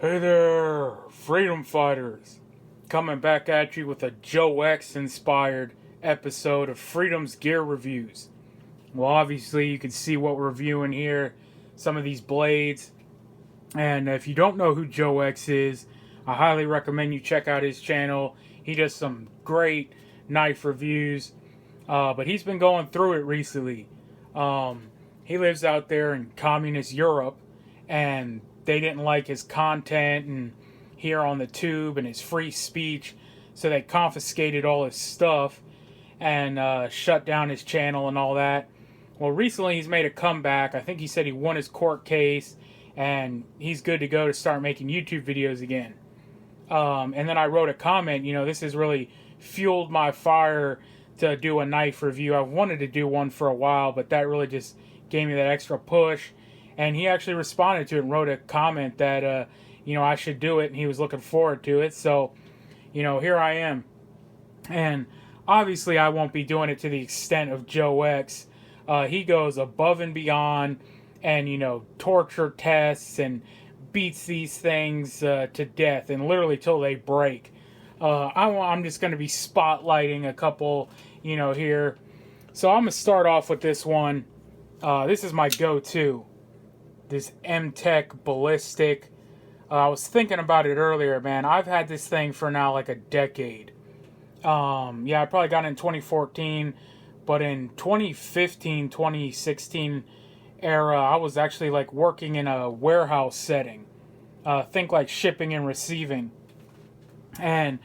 Hey there, freedom fighters! Coming back at you with a Geckc inspired episode of Freedom's Gear Reviews. Well, obviously you can see what we're reviewing here, some of these blades. And if you don't know who Geckc is, I highly recommend you check out his channel. He does some great knife reviews, but he's been going through it recently. He lives out there in communist Europe, and they didn't like his content and here on the tube and his free speech, so they confiscated all his stuff and shut down his channel and all that. Well, recently he's made a comeback. I think he said he won his court case and he's good to go to start making YouTube videos again. And then I wrote a comment, this has really fueled my fire to do a knife review. I've wanted to do one for a while, but that really just gave me that extra push. And he actually responded to it and wrote a comment that, I should do it, and he was looking forward to it. So, here I am. And obviously I won't be doing it to the extent of Geckc. He goes above and beyond and, torture tests and beats these things to death and literally till they break. I'm just going to be spotlighting a couple, here. So I'm going to start off with this one. This is my go-to. This Mtech ballistic. I was thinking about it earlier, man. I've had this thing for now like a decade. I probably got it in 2014, but in 2015, 2016 era, I was actually like working in a warehouse setting. Think like shipping and receiving. And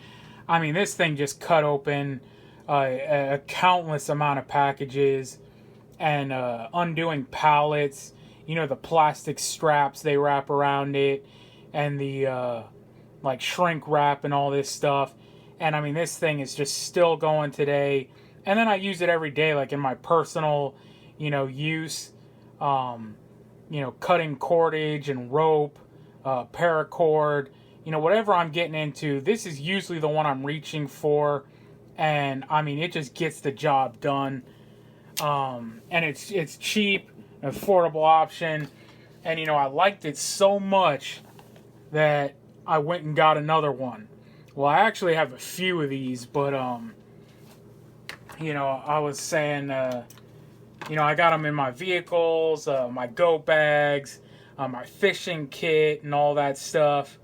I mean, this thing just cut open a countless amount of packages and undoing pallets. The plastic straps they wrap around it and the like shrink wrap and all this stuff. And I mean, this thing is just still going today. And then I use it every day, like in my personal, use, cutting cordage and rope, paracord, whatever I'm getting into. This is usually the one I'm reaching for. And I mean, it just gets the job done. And it's cheap, affordable option, and I liked it so much that I went and got another one. Well, I actually have a few of these, but I was saying, I got them in my vehicles, my go bags, my fishing kit, and all that stuff.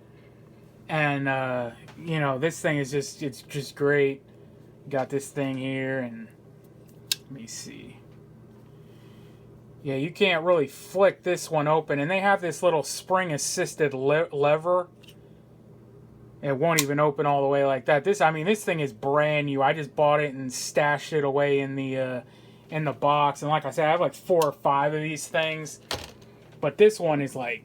And this thing is it's just great. Got this thing here, and let me see. Yeah, you can't really flick this one open. And they have this little spring-assisted lever. It won't even open all the way like that. This thing is brand new. I just bought it and stashed it away in the box. And like I said, I have like 4 or 5 of these things. But this one is like,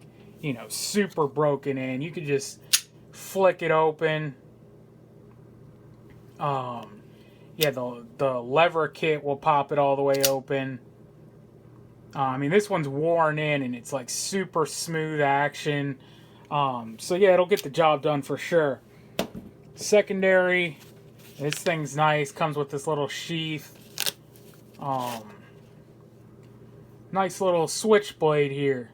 super broken in. You could just flick it open. The lever kit will pop it all the way open. This one's worn in and it's like super smooth action. It'll get the job done for sure. Secondary, this thing's nice. Comes with this little sheath. Nice little switchblade here.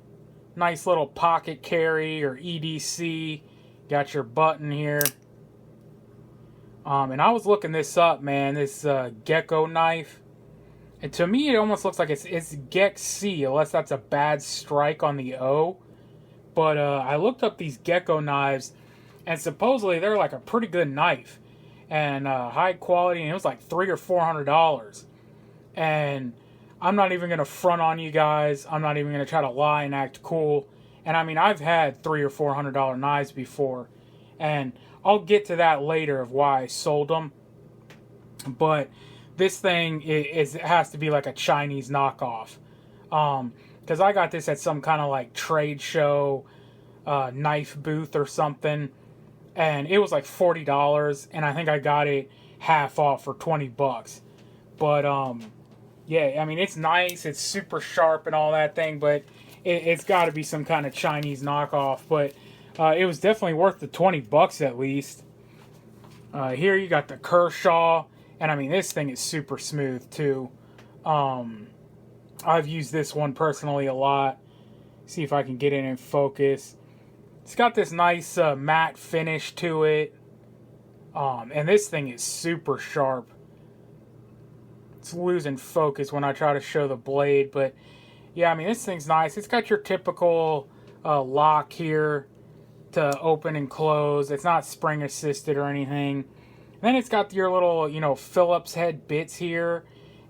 Nice little pocket carry or EDC. Got your button here. And I was looking this up, man. This Geckc knife. And to me, it almost looks like it's Geckc, unless that's a bad strike on the O. But I looked up these Geckc knives, and supposedly they're like a pretty good knife. And high quality, and it was like $300 or $400. And I'm not even going to front on you guys. I'm not even going to try to lie and act cool. And I mean, I've had $300 or $400 knives before. And I'll get to that later of why I sold them. But this thing has to be like a Chinese knockoff. Because I got this at some kind of like trade show, knife booth or something. And it was like $40. And I think I got it half off for $20. But, it's nice. It's super sharp and all that thing. But it's got to be some kind of Chinese knockoff. But it was definitely worth the $20 at least. Here you got the Kershaw. And this thing is super smooth too. I've used this one personally a lot. See if I can get it in focus. It's got this nice matte finish to it. And this thing is super sharp. It's losing focus when I try to show the blade, but yeah, I mean, this thing's nice. It's got your typical lock here to open and close. It's not spring assisted or anything. Then it's got your little, Phillips head bits here,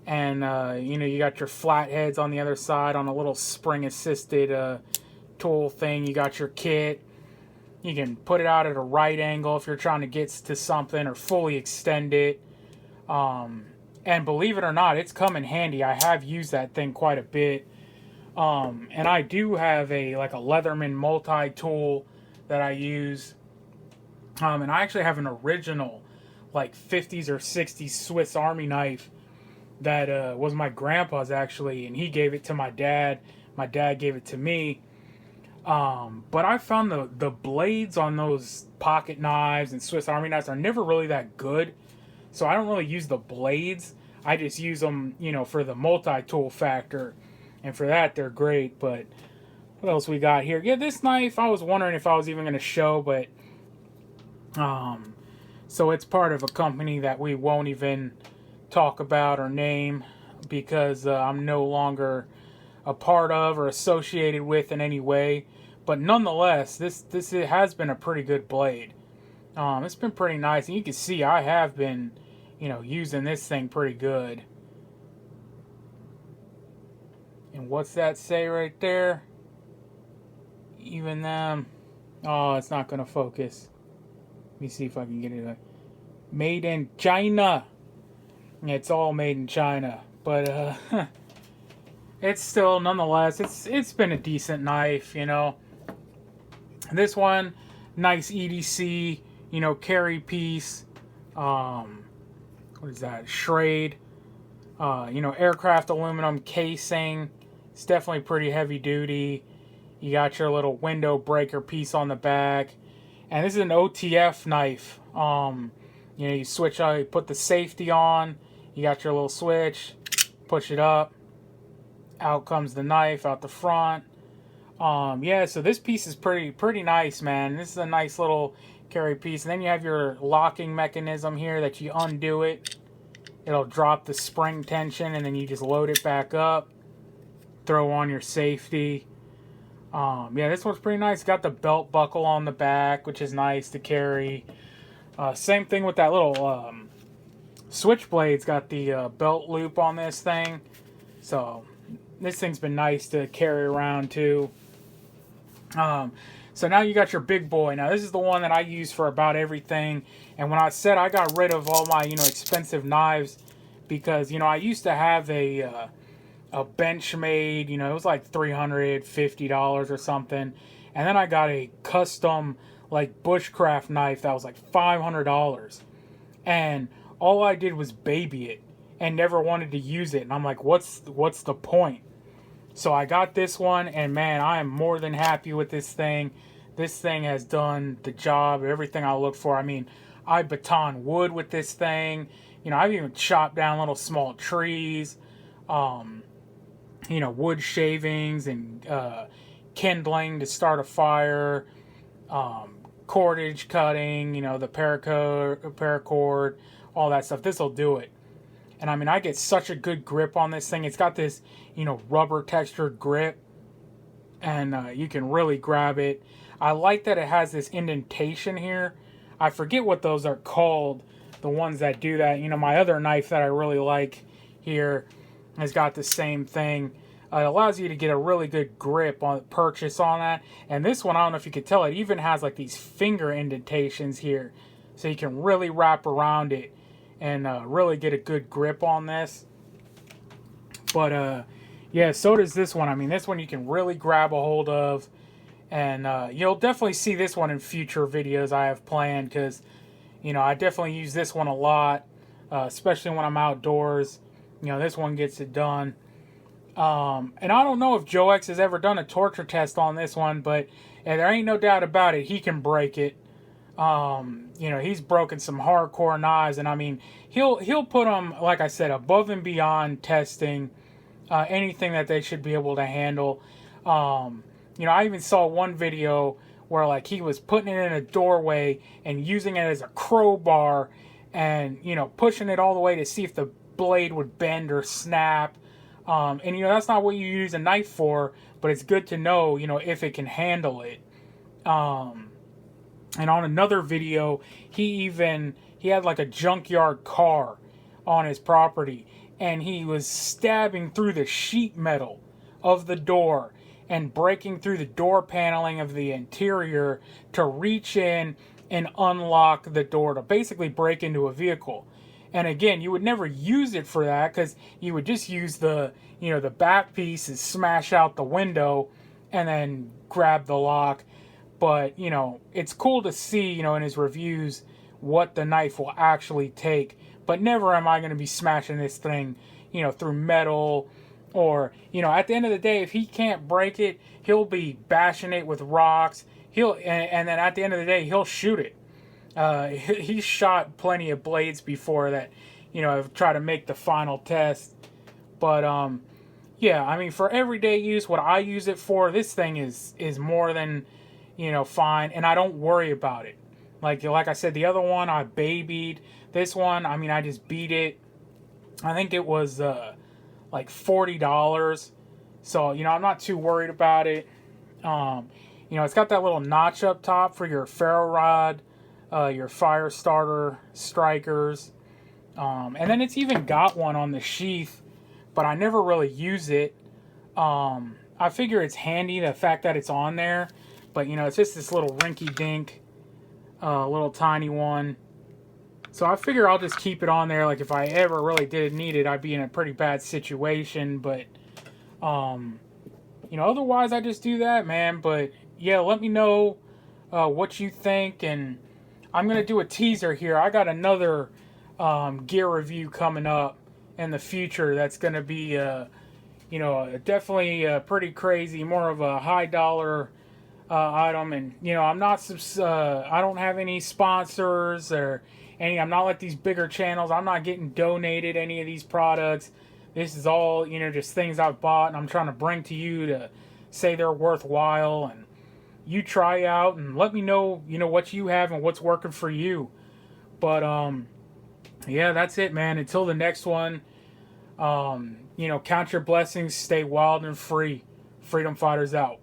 and you got your flat heads on the other side on a little spring assisted tool thing. You got your kit. You can put it out at a right angle if you're trying to get to something, or fully extend it. And believe it or not, it's come in handy. I have used that thing quite a bit. And I do have a Leatherman multi-tool that I use. And I actually have an original 50s or 60s Swiss Army knife that was my grandpa's, actually, and he gave it to my dad. My dad gave it to me. But I found the blades on those pocket knives and Swiss Army knives are never really that good. So I don't really use the blades. I just use them, for the multi-tool factor. And for that, they're great. But what else we got here? Yeah, this knife, I was wondering if I was even going to show, but so it's part of a company that we won't even talk about or name, because I'm no longer a part of or associated with in any way. But nonetheless, this it has been a pretty good blade. It's been pretty nice, and you can see I have been, using this thing pretty good. And what's that say right there? Even them. Oh, it's not going to focus. Let me see if I can get it. Made in China. It's all made in China. But it's still, nonetheless, it's been a decent knife, This one, nice EDC, carry piece. What is that? Schrade. Aircraft aluminum casing. It's definitely pretty heavy duty. You got your little window breaker piece on the back. And this is an OTF knife. You switch out, you put the safety on. You got your little switch. Push it up. Out comes the knife out the front. Yeah, so this piece is pretty nice, man. This is a nice little carry piece. And then you have your locking mechanism here that you undo it. It'll drop the spring tension, and then you just load it back up. Throw on your safety. Yeah, this one's pretty nice. Got the belt buckle on the back, which is nice to carry. Same thing with that little Switchblade's got the belt loop on this thing. So this thing's been nice to carry around too. So now you got your big boy. Now this is the one that I use for about everything. And when I said I got rid of all my, expensive knives, because, I used to have a Benchmade, it was like $350 or something. And then I got a custom, bushcraft knife that was like $500. And all I did was baby it and never wanted to use it. And I'm like, what's the point? So I got this one, and man, I am more than happy with this thing. This thing has done the job, everything I look for. I mean, I baton wood with this thing. I've even chopped down little small trees, wood shavings and kindling to start a fire, cordage cutting, the paracord, all that stuff. This will do it. And I mean, I get such a good grip on this thing. It's got this, rubber textured grip, and you can really grab it. I like that it has this indentation here. I forget what those are called, the ones that do that. My other knife that I really like here has got the same thing. It allows you to get a really good grip on purchase on that. And this one, I don't know if you could tell, it even has these finger indentations here. So you can really wrap around it and really get a good grip on this. But yeah, so does this one. I mean, this one you can really grab a hold of. And you'll definitely see this one in future videos I have planned, because, I definitely use this one a lot, especially when I'm outdoors. This one gets it done. And I don't know if Geckc has ever done a torture test on this one, but there ain't no doubt about it, he can break it. He's broken some hardcore knives, and I mean, he'll put them, like I said, above and beyond testing anything that they should be able to handle. I even saw one video where like he was putting it in a doorway and using it as a crowbar and, you know, pushing it all the way to see if the blade would bend or snap. And, you know, that's not what you use a knife for, but it's good to know, you know, if it can handle it. And on another video, he had like a junkyard car on his property, and he was stabbing through the sheet metal of the door and breaking through the door paneling of the interior to reach in and unlock the door to basically break into a vehicle. And again, you would never use it for that because you would just use the, you know, the back piece and smash out the window and then grab the lock. But, you know, it's cool to see, you know, in his reviews what the knife will actually take. But never am I going to be smashing this thing, you know, through metal. Or, you know, at the end of the day, if he can't break it, he'll be bashing it with rocks. And then at the end of the day, he'll shoot it. He's shot plenty of blades before that, you know, have tried to make the final test. But, yeah, I mean, for everyday use, what I use it for, this thing is more than, you know, fine. And I don't worry about it. Like I said, the other one I babied. This one, I mean, I just beat it. I think it was, like $40. So, you know, I'm not too worried about it. You know, it's got that little notch up top for your ferro rod, your fire starter strikers. And then it's even got one on the sheath, but I never really use it. I figure it's handy, the fact that it's on there. But, you know, it's just this little rinky-dink, little tiny one. So I figure I'll just keep it on there. Like, if I ever really did need it, I'd be in a pretty bad situation. But, you know, otherwise I just do that, man. But, yeah, let me know what you think. And I'm going to do a teaser here. I got another gear review coming up in the future that's going to be, you know, definitely pretty crazy. More of a high-dollar item. And, you know, I'm not, I don't have any sponsors or any, I'm not like these bigger channels. I'm not getting donated any of these products. This is all, you know, just things I've bought and I'm trying to bring to you to say they're worthwhile. And you try out and let me know, you know, what you have and what's working for you. But, yeah, that's it, man. Until the next one, you know, count your blessings, stay wild and free. Freedom Fighters out.